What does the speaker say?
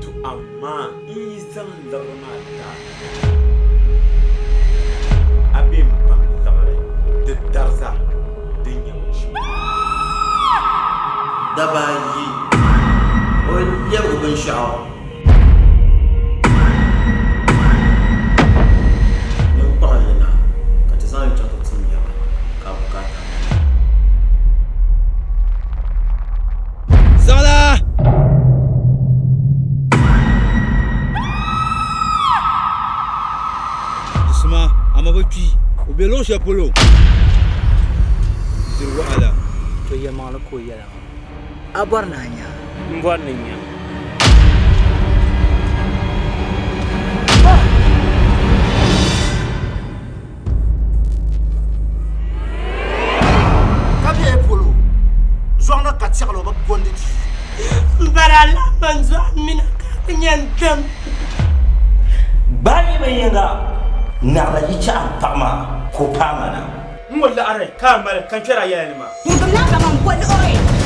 to amma izan larma da abin ban lagare da darza din ya wuce da bayi wani yabubin sha'awa yin kwanina ka ta zama ta tutun yawa ka bukata Zala! Doucement, à ma voiture. Au bélo, chez Apollo. C'est le voilà. To ya mala ko ya abar nanya ngwannya kabe polo zona ka tsalo ba gondi barala manzo amina nyantam bani mai yanga na raji cha pama ko pama na wala are kamal kan kira yayin ma mudum na ga man gwal oi